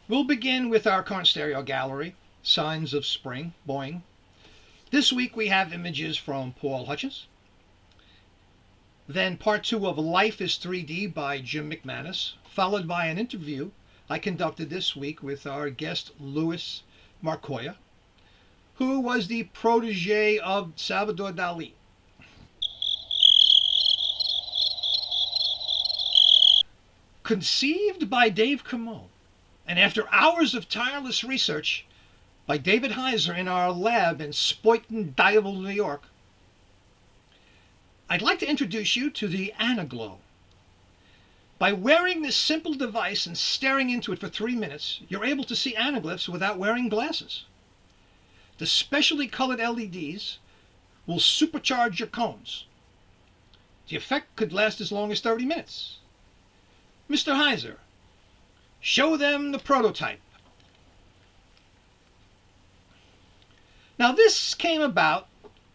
We'll begin with our current stereo gallery, Signs of Spring, Boing. This week we have images from Paul Hutchins. Then part 2 of Life is 3D by Jim McManus, followed by an interview I conducted this week with our guest Louis Markoya, who was the protege of Salvador Dali. Conceived by Dave Camo, and after hours of tireless research by David Heiser in our lab in Spoyton, Dyersville, New York, I'd like to introduce you to the AnaGlow. By wearing this simple device and staring into it for 3 minutes, you're able to see anaglyphs without wearing glasses. The specially colored LEDs will supercharge your cones. The effect could last as long as 30 minutes. Mr. Heiser, show them the prototype. Now this came about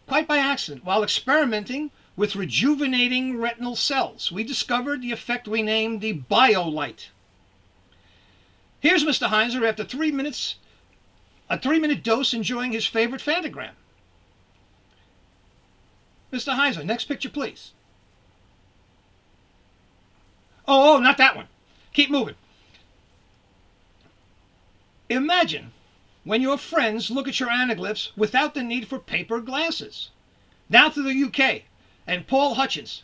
quite by accident. While experimenting with rejuvenating retinal cells, we discovered the effect we named the BioLight. Here's Mr. Heiser after 3 minutes, a 3-minute dose, enjoying his favorite Fantagram. Mr. Heiser, next picture please. Oh, not that one. Keep moving. Imagine when your friends look at your anaglyphs without the need for paper glasses. Now to the UK and Paul Hutchins,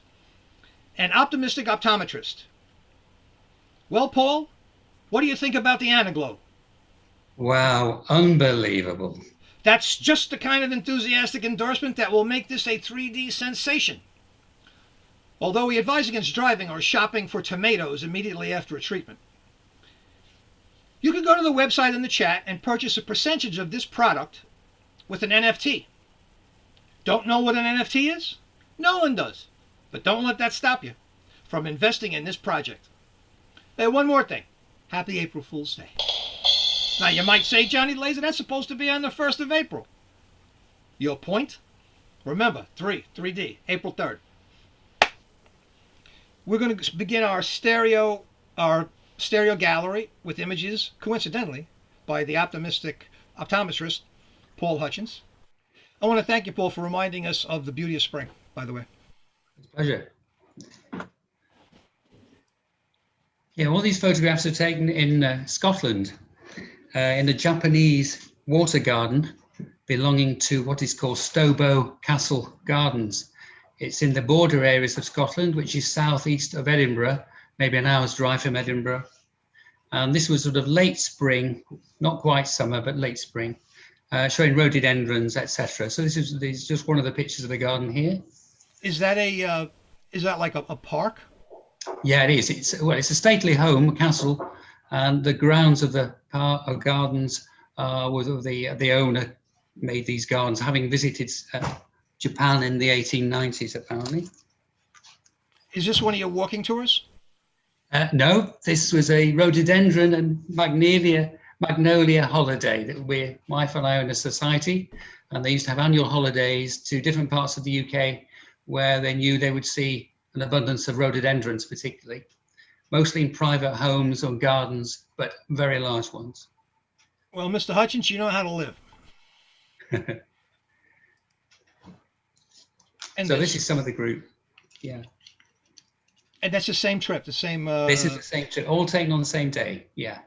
an optimistic optometrist. Well, Paul, what do you think about the AnaGlow? Wow, unbelievable. That's just the kind of enthusiastic endorsement that will make this a 3D sensation. Although we advise against driving or shopping for tomatoes immediately after a treatment. You can go to the website in the chat and purchase a percentage of this product with an NFT. Don't know what an NFT is? No one does. But don't let that stop you from investing in this project. Hey, one more thing. Happy April Fool's Day. Now you might say, Johnny Laser, that's supposed to be on the 1st of April. Your point? Remember, 3D, April 3rd. We're going to begin our stereo gallery with images, coincidentally, by the optimistic optometrist, Paul Hutchins. I want to thank you, Paul, for reminding us of the beauty of spring, by the way. It's a pleasure. Yeah, all these photographs are taken in Scotland, in a Japanese water garden belonging to what is called Stobo Castle Gardens. It's in the border areas of Scotland, which is southeast of Edinburgh, maybe an hour's drive from Edinburgh. And this was sort of late spring, not quite summer, but late spring, showing rhododendrons, etc. So this is just one of the pictures of the garden here. Is that like a park? Yeah, it is. It's a stately home, a castle, and the grounds of the gardens was the owner made these gardens, having visited Japan in the 1890s, apparently. Is this one of your walking tours? No, this was a rhododendron and magnolia holiday that my wife and I own a society, and they used to have annual holidays to different parts of the UK where they knew they would see an abundance of rhododendrons, particularly, mostly in private homes or gardens, but very large ones. Well, Mr. Hutchins, you know how to live. And so this is some of the group, yeah. And that's the same trip, the same... This is the same trip, all taken on the same day, yeah.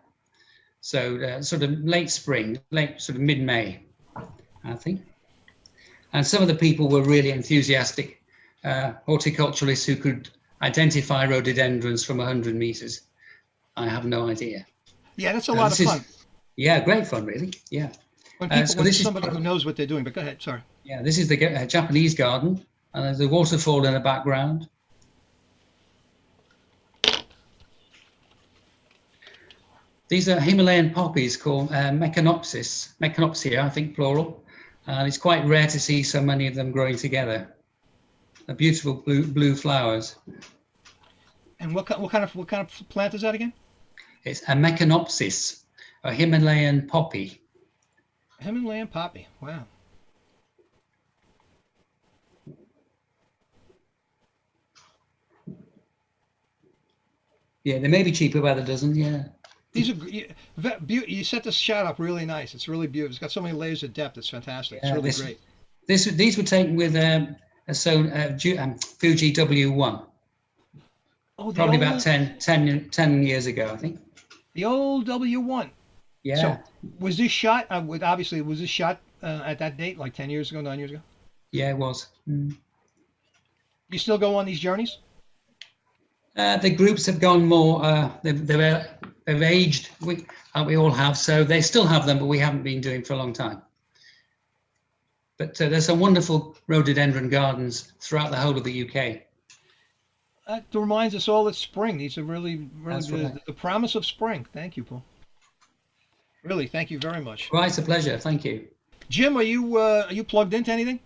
So sort of late spring, sort of mid-May, I think. And some of the people were really enthusiastic horticulturalists who could identify rhododendrons from 100 meters. I have no idea. Yeah, that's a lot of fun. Yeah, great fun, really, yeah. When this is somebody who knows what they're doing, but go ahead, sorry. Yeah, this is the Japanese garden, and there's a waterfall in the background. These are Himalayan poppies called Mechanopsia, I think plural, and it's quite rare to see so many of them growing together. They're beautiful blue flowers. And what kind of plant is that again? It's a Mechanopsis, a Himalayan poppy. Himalayan poppy, wow. Yeah, they may be cheaper by the dozen, yeah. These are you set this shot up really nice. It's really beautiful. It's got so many layers of depth. It's fantastic. It's really great. These were taken with a Fuji W1. Oh, probably about 10 years ago, I think. The old W1. Yeah. So was this shot? Obviously, was this shot at that date, like 10 years ago, 9 years ago? Yeah, it was. Mm. You still go on these journeys? The groups have gone more. They've aged. We all have, so they still have them, but we haven't been doing for a long time. But there's some wonderful rhododendron gardens throughout the whole of the UK. That reminds us all it's spring. These are really Right. the promise of spring. Thank you, Paul. Really, thank you very much. Well, it's a pleasure. Thank you. Jim, are you plugged into anything?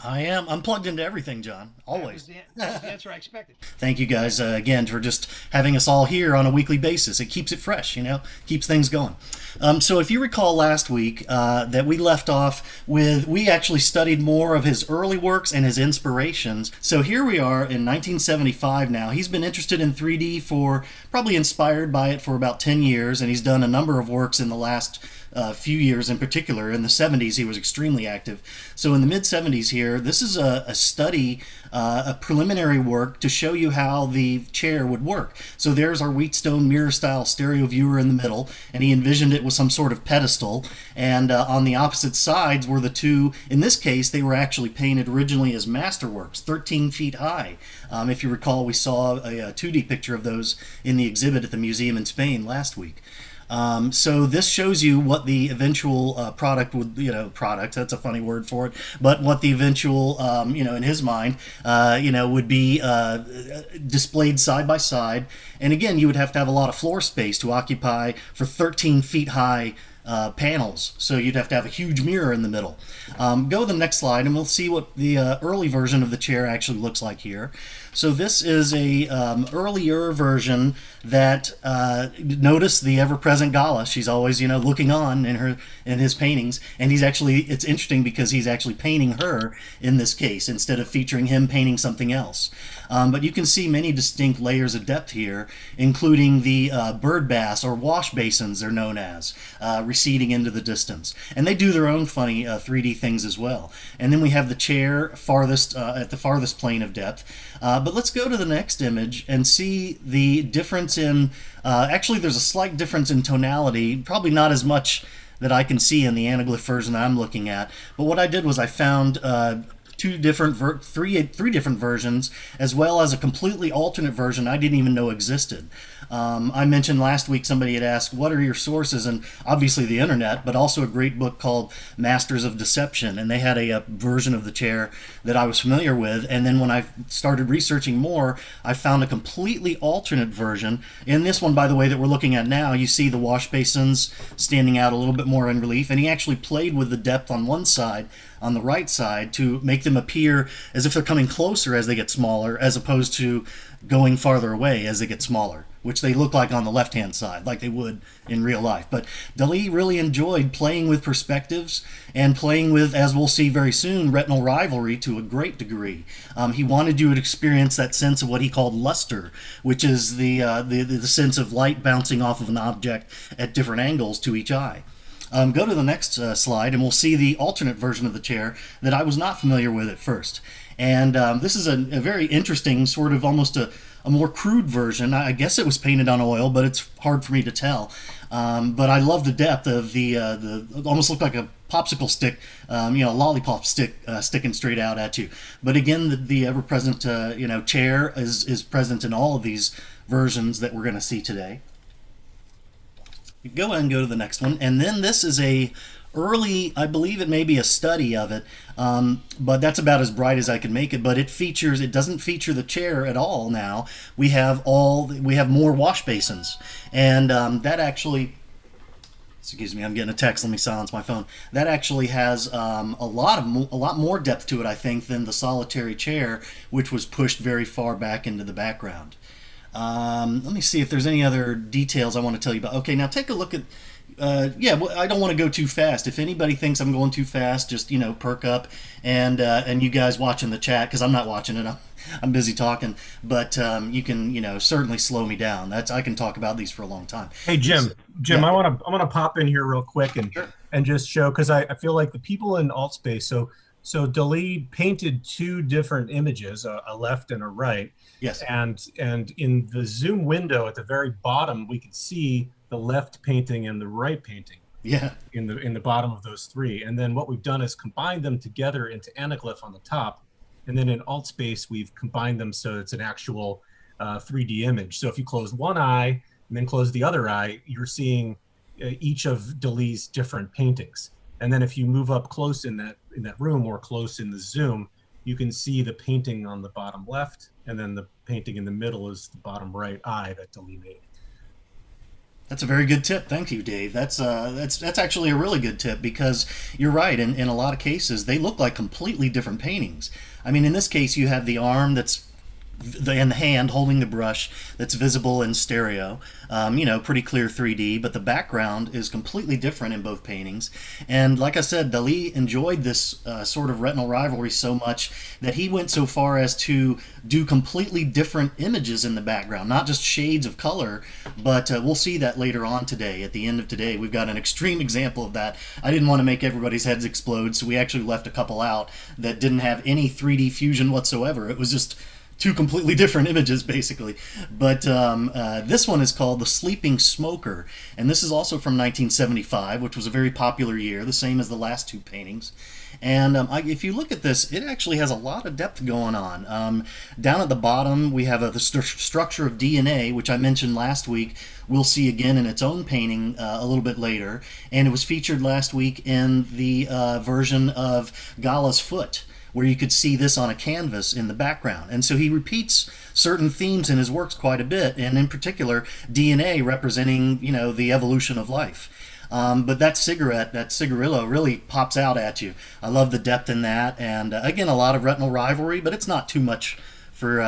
I am. I'm plugged into everything, John. Always. That's the answer I expected. Thank you guys again for just having us all here on a weekly basis. It keeps it fresh, keeps things going. So if you recall last week that we left off with, we actually studied more of his early works and his inspirations. So here we are in 1975 now. He's been interested in 3D probably inspired by it for about 10 years, and he's done a number of works in the last few years in particular. In the 70s, he was extremely active. So in the mid-70s here, this is a study, a preliminary work to show you how the chair would work. So there's our Wheatstone mirror-style stereo viewer in the middle, and he envisioned it with some sort of pedestal. And on the opposite sides were the two, in this case, they were actually painted originally as masterworks, 13 feet high. If you recall, we saw a 2D picture of those in the exhibit at the museum in Spain last week. So this shows you what the eventual product would, product, that's a funny word for it, but what the eventual, in his mind, would be displayed side by side. And again, you would have to have a lot of floor space to occupy for 13 feet high panels, so you'd have to have a huge mirror in the middle. Go to the next slide and we'll see what the early version of the chair actually looks like here. So this is a earlier version that notice the ever-present Gala. She's always looking on in his paintings, and it's interesting because he's actually painting her in this case instead of featuring him painting something else. But you can see many distinct layers of depth here, including the bird baths, or wash basins they're known as, receding into the distance. And they do their own funny 3D things as well. And then we have the chair at the farthest plane of depth. But let's go to the next image and see the difference in, actually there's a slight difference in tonality, probably not as much that I can see in the Anaglyph version that I'm looking at. But what I did was I found three different versions, as well as a completely alternate version I didn't even know existed. I mentioned last week somebody had asked, what are your sources? And obviously the internet, but also a great book called Masters of Deception. And they had a version of the chair that I was familiar with. And then when I started researching more, I found a completely alternate version. In this one, by the way, that we're looking at now, you see the wash basins standing out a little bit more in relief. And he actually played with the depth on one side, on the right side, to make them appear as if they're coming closer as they get smaller, as opposed to going farther away as they get smaller, which they look like on the left-hand side, like they would in real life. But Dali really enjoyed playing with perspectives and playing with, as we'll see very soon, retinal rivalry to a great degree. He wanted you to experience that sense of what he called luster, which is the sense of light bouncing off of an object at different angles to each eye. Go to the next slide and we'll see the alternate version of the chair that I was not familiar with at first. And this is a very interesting, sort of almost a more crude version. I guess it was painted on oil, but it's hard for me to tell. But I love the depth of the almost looked like a popsicle stick, lollipop stick sticking straight out at you. But again, the ever-present chair is present in all of these versions that we're going to see today. Go ahead and go to the next one. And then this is a early, I believe it may be a study of it, but that's about as bright as I can make it. But it doesn't feature the chair at all now. We have more wash basins. And that actually, excuse me, I'm getting a text, let me silence my phone. That actually has a lot more depth to it, I think, than the solitary chair, which was pushed very far back into the background. Let me see if there's any other details I want to tell you about. Okay, now take a look at. Yeah, well, I don't want to go too fast. If anybody thinks I'm going too fast, just perk up, and you guys watching the chat, because I'm not watching it. I'm busy talking, but you can certainly slow me down. I can talk about these for a long time. Hey Jim, Yeah. I want to pop in here real quick and Sure. and just show, because I feel like the people in alt space. So Dali painted two different images, a left and a right. Yes. And in the zoom window at the very bottom, we could see the left painting and the right painting. Yeah. In the bottom of those three. And then what we've done is combined them together into Anaglyph on the top. And then in alt space, we've combined them so it's an actual 3D image. So if you close one eye and then close the other eye, you're seeing each of Dali's different paintings. And then if you move up close in that room or close in the zoom, you can see the painting on the bottom left, and then the painting in the middle is the bottom right eye that Dali made. That's a very good tip. Thank you, Dave. That's actually a really good tip, because you're right. In a lot of cases, they look like completely different paintings. I mean, in this case, you have the arm and the hand holding the brush that's visible in stereo, pretty clear 3D, but the background is completely different in both paintings. And like I said, Dali enjoyed this sort of retinal rivalry so much that he went so far as to do completely different images in the background, not just shades of color, but we'll see that later on today. At the end of today, we've got an extreme example of that. I didn't want to make everybody's heads explode, so we actually left a couple out that didn't have any 3D fusion whatsoever. It was just two completely different images, basically. But this one is called The Sleeping Smoker, and this is also from 1975, which was a very popular year, the same as the last two paintings. And if you look at this, it actually has a lot of depth going on. Down at the bottom, we have the structure of DNA, which I mentioned last week. We'll see again in its own painting a little bit later. And it was featured last week in the version of Gala's Foot, where you could see this on a canvas in the background. And so he repeats certain themes in his works quite a bit, and in particular, DNA representing, the evolution of life. But that cigarillo really pops out at you. I love the depth in that, and again, a lot of retinal rivalry, but it's not too much for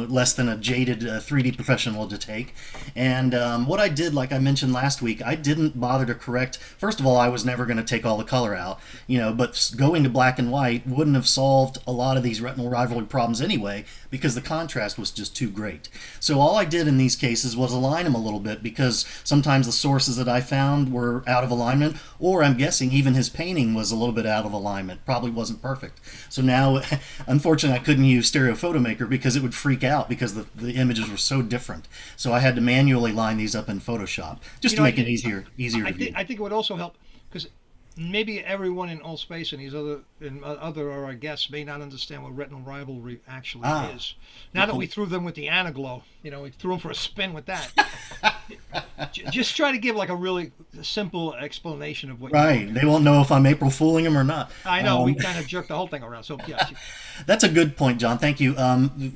less than a jaded 3D professional to take. And what I did, like I mentioned last week, I didn't bother to correct. First of all, I was never going to take all the color out, but going to black and white wouldn't have solved a lot of these retinal rivalry problems anyway, because the contrast was just too great. So all I did in these cases was align them a little bit, because sometimes the sources that I found were out of alignment, or I'm guessing even his painting was a little bit out of alignment, probably wasn't perfect. So now, unfortunately, I couldn't use Stereo Photomaker because it would freak out, because the images were so different. So I had to manually line these up in Photoshop just to make it easier to view. I think it would also help, because maybe everyone in all space and these other guests may not understand what retinal rivalry actually is. Now that we threw them with the AnaGlow, we threw them for a spin with that. Just try to give like a really simple explanation of what. Right, they won't know if I'm April fooling them or not. I know, we kind of jerked the whole thing around. So yeah. That's a good point, John. Thank you.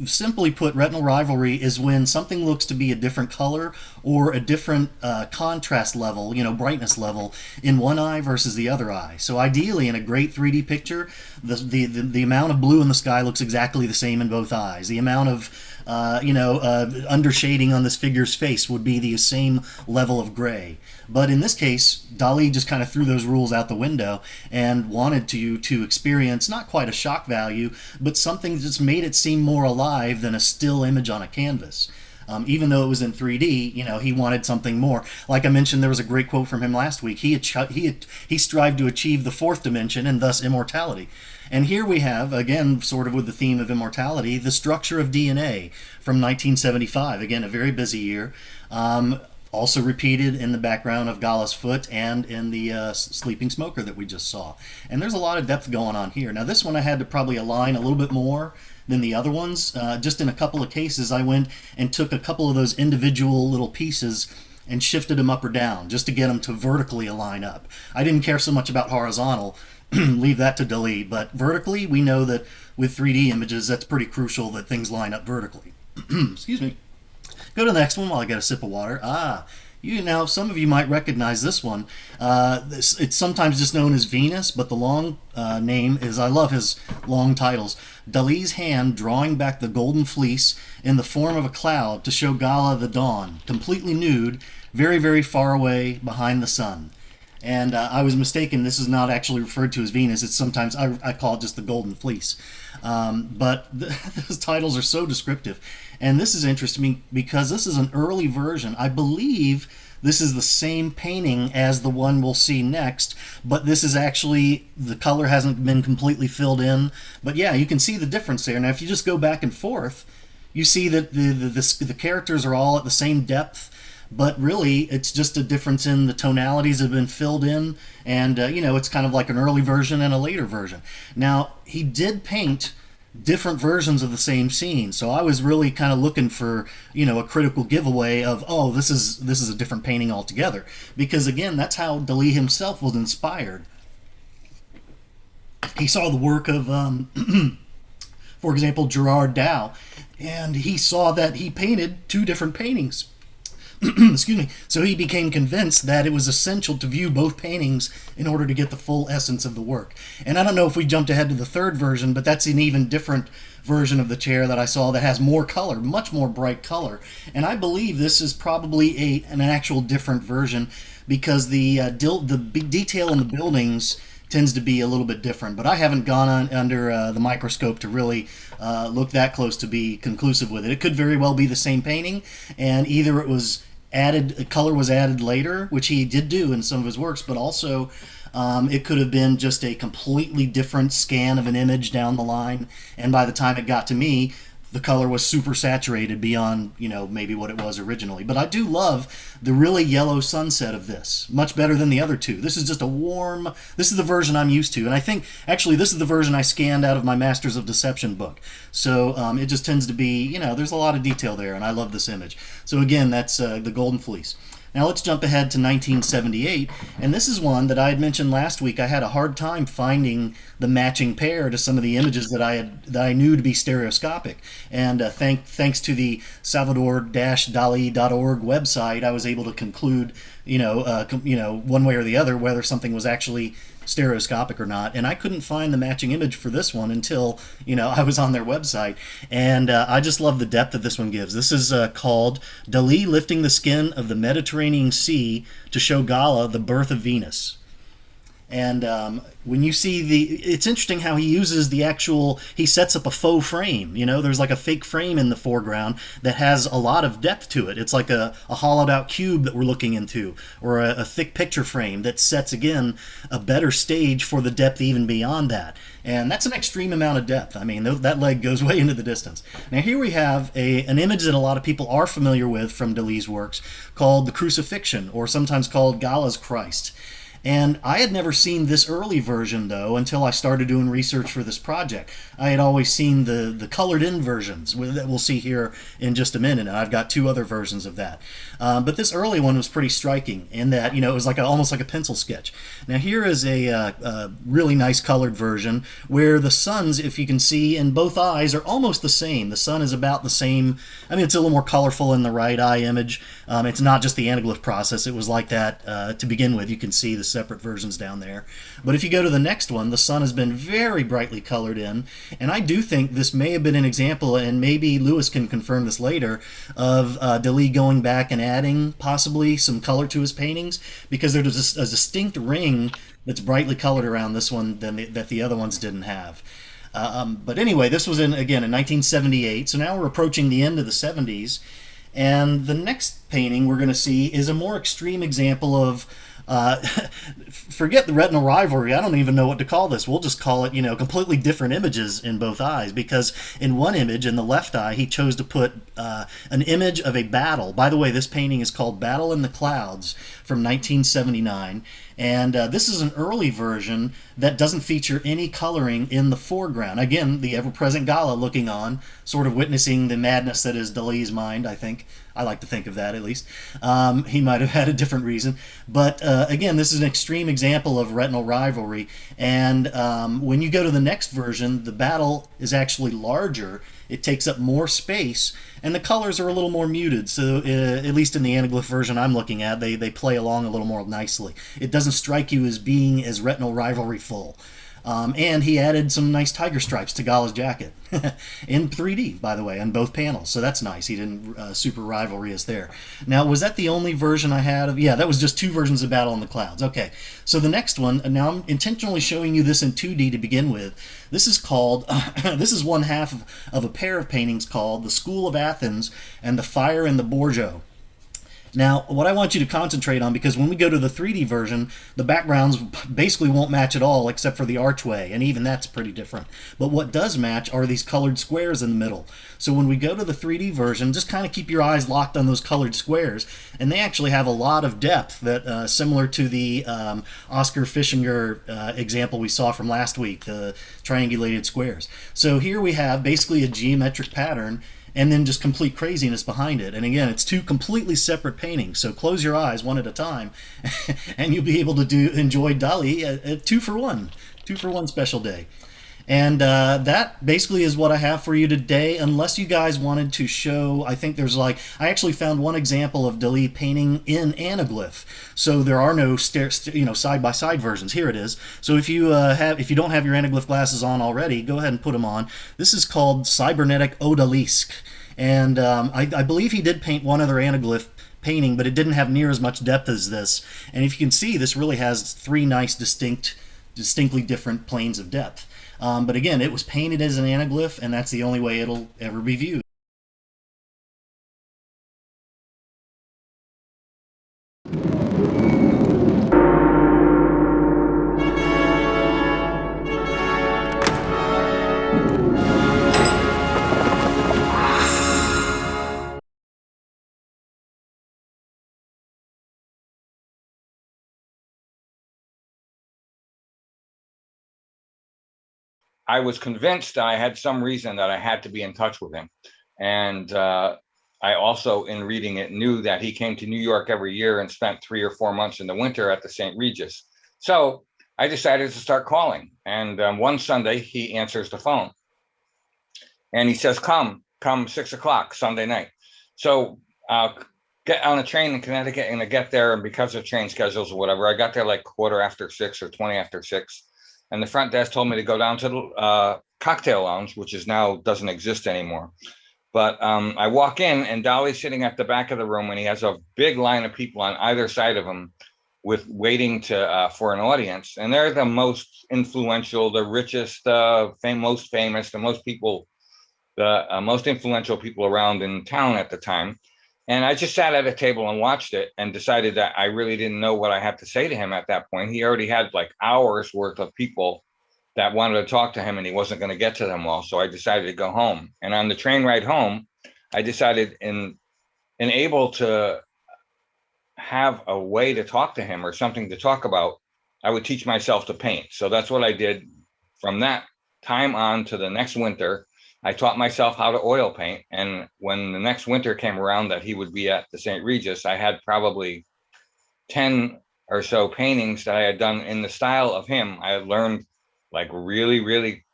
Simply put, retinal rivalry is when something looks to be a different color or a different contrast level, brightness level in one eye versus the other eye. So ideally, in a great 3D picture, the amount of blue in the sky looks exactly the same in both eyes. The amount of undershading on this figure's face would be the same level of gray. But in this case, Dali just kind of threw those rules out the window and wanted you to experience not quite a shock value, but something that just made it seem more alive than a still image on a canvas. Even though it was in 3D, he wanted something more. Like I mentioned, there was a great quote from him last week. He strived to achieve the fourth dimension and thus immortality. And here we have, again, sort of with the theme of immortality, the structure of DNA from 1975. Again, a very busy year. Also repeated in the background of Gala's Foot and in the Sleeping Smoker that we just saw. And there's a lot of depth going on here. Now, this one I had to probably align a little bit more than the other ones. Just in a couple of cases, I went and took a couple of those individual little pieces and shifted them up or down just to get them to vertically align up. I didn't care so much about horizontal. Leave that to Dali. But vertically, we know that with 3D images, that's pretty crucial that things line up vertically. Excuse me. Go to the next one while I get a sip of water. Some of you might recognize this one. It's sometimes just known as Venus, but the long name is, I love his long titles. Dali's hand drawing back the golden fleece in the form of a cloud to show Gala the dawn, completely nude, very, very far away behind the sun. And I was mistaken. This is not actually referred to as Venus. It's sometimes, I call it just the golden fleece. But those titles are so descriptive. And this is interesting because this is an early version. I believe this is the same painting as the one we'll see next, but this is actually, the color hasn't been completely filled in. But yeah, you can see the difference there. Now, if you just go back and forth, you see that the characters are all at the same depth, but really it's just a difference in the tonalities that have been filled in. And, it's kind of like an early version and a later version. Now, he did paint different versions of the same scene, so I was really kind of looking for a critical giveaway of, oh, this is a different painting altogether, because again, that's how Dali himself was inspired. He saw the work of for example, Gerard Dow, and he saw that he painted two different paintings. Excuse me. So he became convinced that it was essential to view both paintings in order to get the full essence of the work. And I don't know if we jumped ahead to the third version, but that's an even different version of the chair that I saw that has more color, much more bright color. And I believe this is probably an actual different version, because the detail in the buildings tends to be a little bit different. But I haven't gone under the microscope to really look that close to be conclusive with it. It could very well be the same painting, and either it was added, color was added later, which he did do in some of his works, but also it could have been just a completely different scan of an image down the line, and by the time it got to me, the color was super saturated beyond, maybe what it was originally. But I do love the really yellow sunset of this, much better than the other two. This is just a warm, this is the version I'm used to, and I think actually this is the version I scanned out of my Masters of Deception book. So it just tends to be, there's a lot of detail there, and I love this image. So again, that's the Golden Fleece. Now let's jump ahead to 1978, and this is one that I had mentioned last week. I had a hard time finding the matching pair to some of the images that I knew to be stereoscopic, and thanks to the Salvador-Dali.org website, I was able to conclude, one way or the other whether something was actually stereoscopic or not, and I couldn't find the matching image for this one until I was on their website, and I just love the depth that this one gives. This is called Dali Lifting the Skin of the Mediterranean Sea to Show Gala the Birth of Venus. And when you see it's interesting how he uses he sets up a faux frame. There's like a fake frame in the foreground that has a lot of depth to it. It's like a hollowed out cube that we're looking into, or a thick picture frame that sets, again, a better stage for the depth even beyond that. And that's an extreme amount of depth. I mean, that leg goes way into the distance. Now here we have an image that a lot of people are familiar with from Dali's works, called the Crucifixion, or sometimes called Gala's Christ. And I had never seen this early version, though, until I started doing research for this project. I had always seen the colored-in versions that we'll see here in just a minute, and I've got two other versions of that. But this early one was pretty striking in that, it was like almost like a pencil sketch. Now here is a really nice colored version where the suns, if you can see, in both eyes are almost the same. The sun is about the same. I mean, it's a little more colorful in the right eye image. It's not just the Anaglyph process. It was like that to begin with. You can see the separate versions down there. But if you go to the next one, the sun has been very brightly colored in, and I do think this may have been an example, and maybe Lewis can confirm this later, of Dali going back and adding possibly some color to his paintings, because there's a distinct ring that's brightly colored around this one that the other ones didn't have. But anyway, this was in 1978, so now we're approaching the end of the 70s, and the next painting we're going to see is a more extreme example of forget the retinal rivalry. I don't even know what to call this. We'll just call it, completely different images in both eyes, because in one image, in the left eye, he chose to put an image of a battle. By the way, this painting is called Battle in the Clouds from 1979, and this is an early version that doesn't feature any coloring in the foreground. Again, the ever-present Gala looking on, sort of witnessing the madness that is Dali's mind, I think. I like to think of that at least. He might have had a different reason. But again, this is an extreme example of retinal rivalry. And when you go to the next version, the battle is actually larger. It takes up more space, and the colors are a little more muted. So at least in the Anaglyph version I'm looking at, they play along a little more nicely. It doesn't strike you as being as retinal rivalry full. And he added some nice tiger stripes to Gala's jacket in 3D, by the way, on both panels. So that's nice. He didn't super rivalry us there. Now, was that the only version I had of? Yeah, that was just 2 versions of Battle in the Clouds. Okay, so the next one, now I'm intentionally showing you this in 2D to begin with. This is called, this is one half of a pair of paintings called The School of Athens and The Fire in the Borgo. Now, what I want you to concentrate on, because when we go to the 3D version, the backgrounds basically won't match at all except for the archway, and even that's pretty different. But what does match are these colored squares in the middle. So when we go to the 3D version, just kind of keep your eyes locked on those colored squares, and they actually have a lot of depth that similar to the Oscar Fischinger example we saw from last week, the triangulated squares. So here we have basically a geometric pattern, and then just complete craziness behind it. And again, it's 2 completely separate paintings, so close your eyes one at a time, and you'll be able to enjoy Dali at 2 for 1, 2 for 1 special day. And that basically is what I have for you today, unless you guys wanted to show, I think there's I actually found one example of Dali painting in Anaglyph. So there are no side-by-side versions. Here it is. So if you don't have your Anaglyph glasses on already, go ahead and put them on. This is called Cybernetic Odalisque. And I believe he did paint one other Anaglyph painting, but it didn't have near as much depth as this. And if you can see, this really has 3 nice, distinctly different planes of depth. But again, it was painted as an Anaglyph, and that's the only way it'll ever be viewed. I was convinced that I had some reason that I had to be in touch with him. And I also, in reading it, knew that he came to New York every year and spent 3 or 4 months in the winter at the St. Regis. So I decided to start calling. And one Sunday, he answers the phone. And he says, come 6 o'clock Sunday night. So get on a train in Connecticut and I get there. And because of train schedules or whatever, I got there like 6:15 or 20 after 6. And the front desk told me to go down to the cocktail lounge, which is now doesn't exist anymore. But I walk in and Dali's sitting at the back of the room and he has a big line of people on either side of him waiting for an audience. And they're the most influential, the richest, most famous, the most influential people around in town at the time. And I just sat at a table and watched it and decided that I really didn't know what I had to say to him at that point. He already had like hours worth of people that wanted to talk to him and he wasn't going to get to them all. So I decided to go home. And on the train ride home, I decided in able to have a way to talk to him or something to talk about, I would teach myself to paint. So that's what I did from that time on to the next winter. I taught myself how to oil paint. And when the next winter came around that he would be at the St. Regis, I had probably 10 or so paintings that I had done in the style of him. I had learned like really, really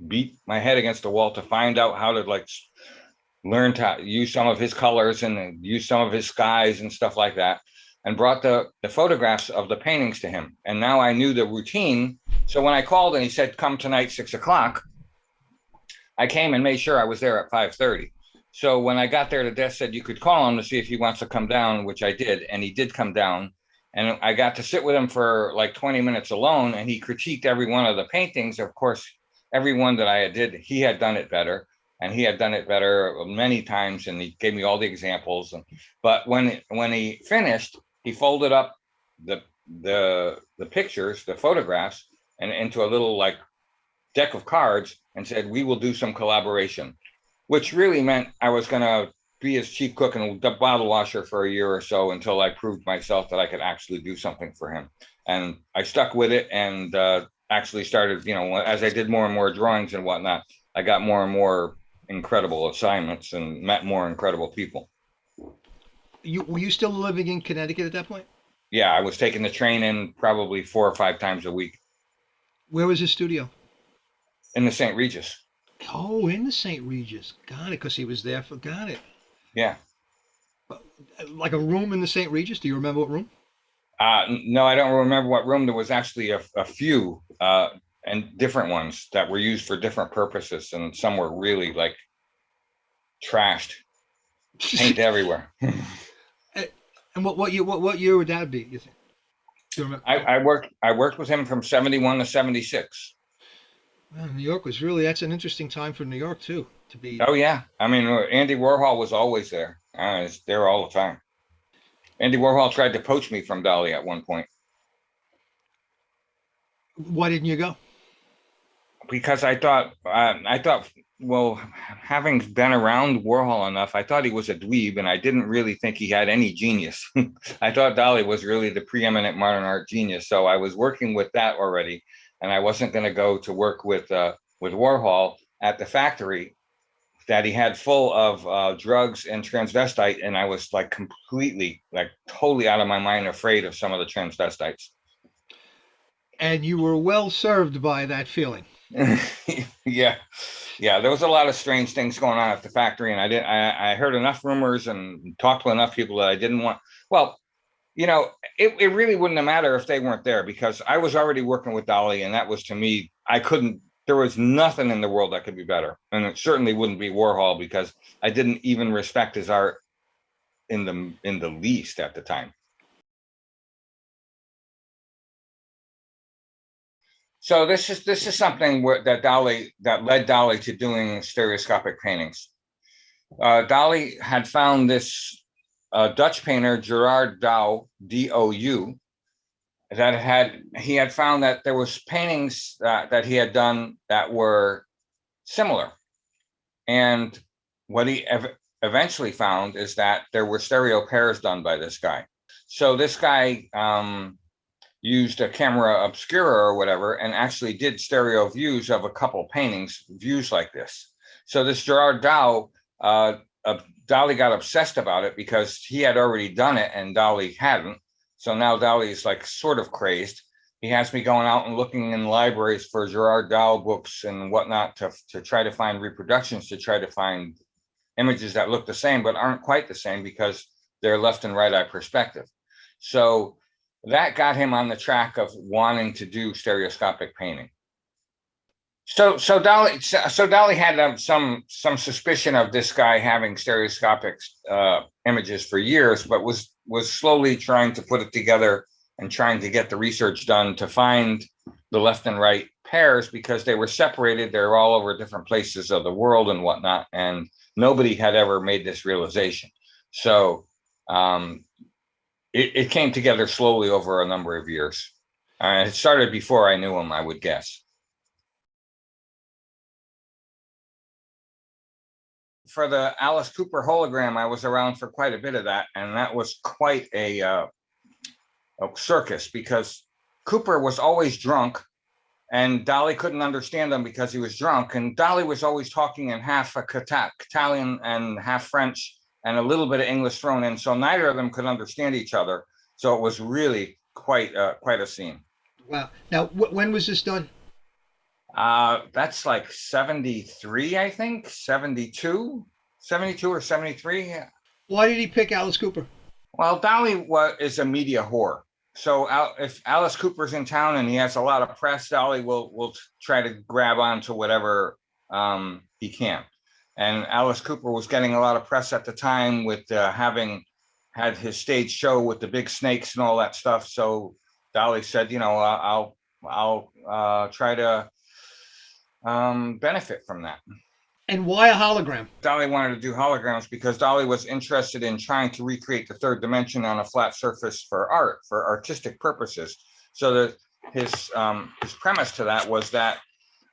beat my head against the wall to find out how to like learn to use some of his colors and use some of his skies and stuff like that, and brought the photographs of the paintings to him. And now I knew the routine. So when I called and he said, come tonight, 6 o'clock, I came and made sure I was there at 5:30. So when I got there, the desk said you could call him to see if he wants to come down, which I did. And he did come down. And I got to sit with him for like 20 minutes alone. And he critiqued every one of the paintings. Of course, every one that I did, he had done it better. And he had done it better many times. And he gave me all the examples. But when he finished, he folded up the pictures, the photographs, and into a little like deck of cards and said, we will do some collaboration, which really meant I was going to be his chief cook and bottle washer for a year or so until I proved myself that I could actually do something for him. And I stuck with it and actually started, as I did more and more drawings and whatnot, I got more and more incredible assignments and met more incredible people. Were you still living in Connecticut at that point? Yeah, I was taking the train in probably 4 or 5 times a week Where was his studio? in the St. Regis. Oh, in the St. Regis. Got it, because he was there for. Got it. Yeah. Like a room in the St. Regis. Do you remember what room? No, I don't remember what room. There was actually a few and different ones that were used for different purposes, and some were really like trashed, paint everywhere. And what year would that be? You think? Do you remember? I worked with him from 71 to 76. Well, New York was really, that's an interesting time for New York too, to be. Oh yeah, I mean Andy Warhol was always there. I was there all the time. Andy Warhol tried to poach me from Dali at one point Why didn't you go? because I thought, well, having been around Warhol enough, I thought he was a dweeb, and I didn't really think he had any genius. I thought Dali was really the preeminent modern art genius, so I was working with that already, and I wasn't going to go to work with Warhol at the factory that he had full of drugs and transvestite, and I was like completely, like totally out of my mind, afraid of some of the transvestites. And you were well served by that feeling. Yeah, there was a lot of strange things going on at the factory, and I heard enough rumors and talked to enough people that I didn't want. Well, it really wouldn't have mattered if they weren't there, because I was already working with Dali, and that was, to me, there was nothing in the world that could be better, and it certainly wouldn't be Warhol, because I didn't even respect his art in the least at the time. So this is something that led Dali to doing stereoscopic paintings. Dali had found this Dutch painter, Gerard Douw, D-O-U, he had found that there was paintings that he had done that were similar. And what he eventually found is that there were stereo pairs done by this guy. So this guy used a camera obscura or whatever, and actually did stereo views of a couple paintings, views like this. So this Gerard Douw, Dali got obsessed about it because he had already done it and Dali hadn't. So now Dali is like sort of crazed. He has me going out and looking in libraries for Gerard Douw books and whatnot to try to find reproductions, to try to find images that look the same but aren't quite the same because they're left and right eye perspective. So that got him on the track of wanting to do stereoscopic painting. So Dali had some suspicion of this guy having stereoscopic images for years, but was slowly trying to put it together and trying to get the research done to find the left and right pairs, because they were separated. They're all over different places of the world and whatnot, and nobody had ever made this realization. So it came together slowly over a number of years. It started before I knew him, I would guess. For the Alice Cooper hologram, I was around for quite a bit of that, and that was quite a circus, because Cooper was always drunk, and Dali couldn't understand him because he was drunk, and Dali was always talking in half Italian and half French, and a little bit of English thrown in, so neither of them could understand each other. So it was really quite a scene. Wow. Now, when was this done? That's like 73, I think, 72 or 73. Yeah. Why did he pick Alice Cooper? Well, Dali is a media whore. So if Alice Cooper's in town and he has a lot of press, Dali will try to grab onto whatever he can. And Alice Cooper was getting a lot of press at the time with having had his stage show with the big snakes and all that stuff. So Dali said, I'll try to benefit from that. And why a hologram? Dali wanted to do holograms because Dali was interested in trying to recreate the third dimension on a flat surface for art, for artistic purposes. So that his premise to that was that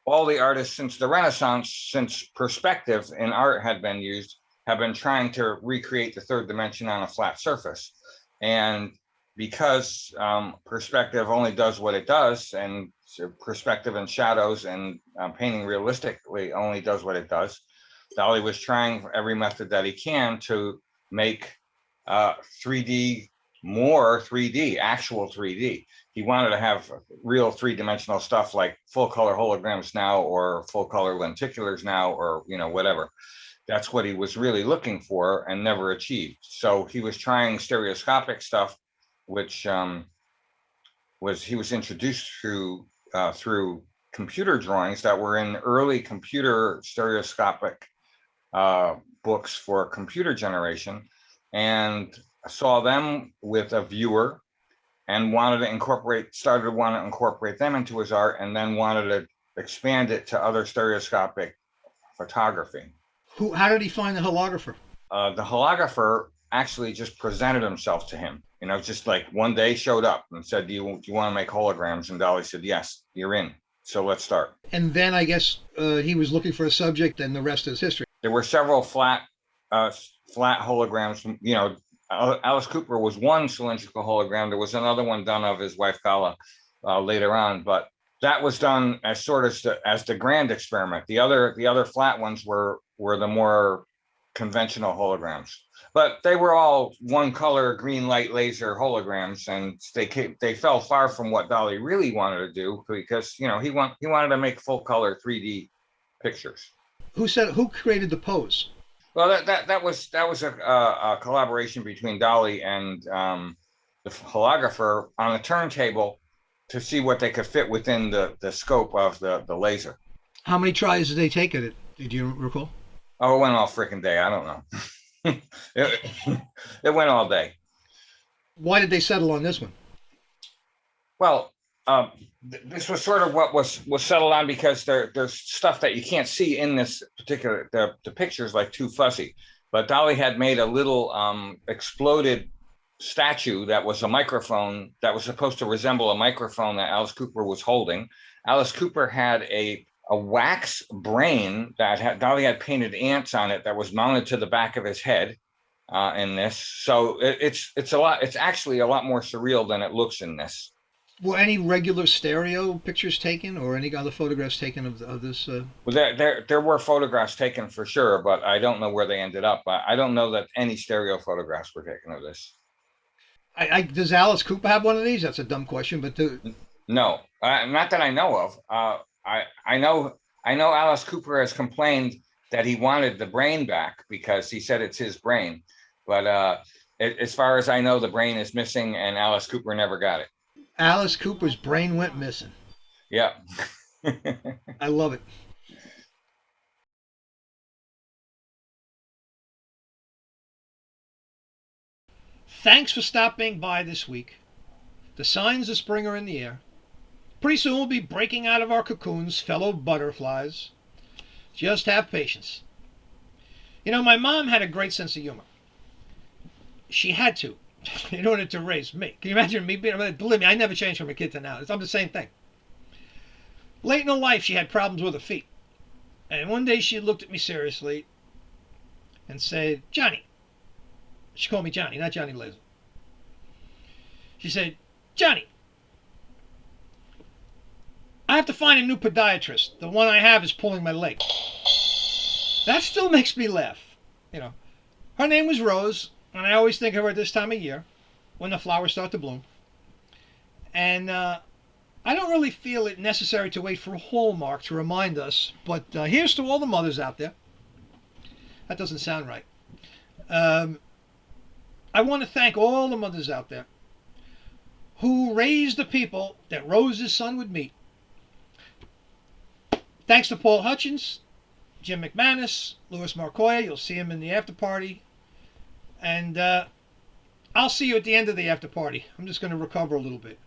all the artists since the Renaissance, since perspective in art had been used, have been trying to recreate the third dimension on a flat surface. And because perspective only does what it does, and perspective and shadows and painting realistically only does what it does, Dali was trying every method that he can to make 3D, more 3D, actual 3D. He wanted to have real three-dimensional stuff like full-color holograms now, or full-color lenticulars now, or whatever. That's what he was really looking for and never achieved. So he was trying stereoscopic stuff, which he was introduced through computer drawings that were in early computer stereoscopic books for computer generation, and saw them with a viewer and started to want to incorporate them into his art, and then wanted to expand it to other stereoscopic photography. How did he find the holographer? The holographer actually just presented himself to him. Just like one day showed up and said, do you want to make holograms? And Dali said, yes, you're in. So let's start. And then I guess he was looking for a subject, and the rest is history. There were several flat holograms. Alice Cooper was one cylindrical hologram. There was another one done of his wife Gala later on, but that was done as sort of as the grand experiment. The other flat ones were the more conventional holograms, but they were all one color green light laser holograms, and they fell far from what Dali really wanted to do, because he wanted to make full color 3D pictures. Who created the pose? Well, that was a collaboration between Dali and the holographer on a turntable to see what they could fit within the scope of the laser. How many tries did they take at it? Did you recall? Oh, it went all freaking day. I don't know. It went all day. Why did they settle on this one? Well, this was sort of what was settled on, because there's stuff that you can't see in this particular, the picture's like too fuzzy. But Dali had made a little exploded statue that was a microphone, that was supposed to resemble a microphone that Alice Cooper was holding. Alice Cooper had a wax brain that Dali had painted ants on it that was mounted to the back of his head in this. So it's actually a lot more surreal than it looks in this. Were any regular stereo pictures taken, or any other photographs taken of this? Well, there were photographs taken for sure, but I don't know where they ended up. I don't know that any stereo photographs were taken of this. Does Alice Cooper have one of these? That's a dumb question, but no, not that I know of. I know Alice Cooper has complained that he wanted the brain back because he said it's his brain, but as far as I know, the brain is missing, and Alice Cooper never got it. Alice Cooper's brain went missing. Yeah. I love it. Thanks for stopping by this week. The signs of spring are in the air. Pretty soon we'll be breaking out of our cocoons, fellow butterflies. Just have patience. My mom had a great sense of humor. She had to, in order to raise me. Can you imagine me being, believe me, I never changed from a kid to now. I'm the same thing. Late in her life, she had problems with her feet. And one day she looked at me seriously and said, Johnny. She called me Johnny, not Johnny Laser. She said, Johnny, I have to find a new podiatrist. The one I have is pulling my leg. That still makes me laugh. Her name was Rose, and I always think of her at this time of year when the flowers start to bloom. And I don't really feel it necessary to wait for Hallmark to remind us, but here's to all the mothers out there. That doesn't sound right. I want to thank all the mothers out there who raised the people that Rose's son would meet. Thanks to Paul Hutchins, Jim McManus, Louis Markoya. You'll see him in the after party. And I'll see you at the end of the after party. I'm just going to recover a little bit.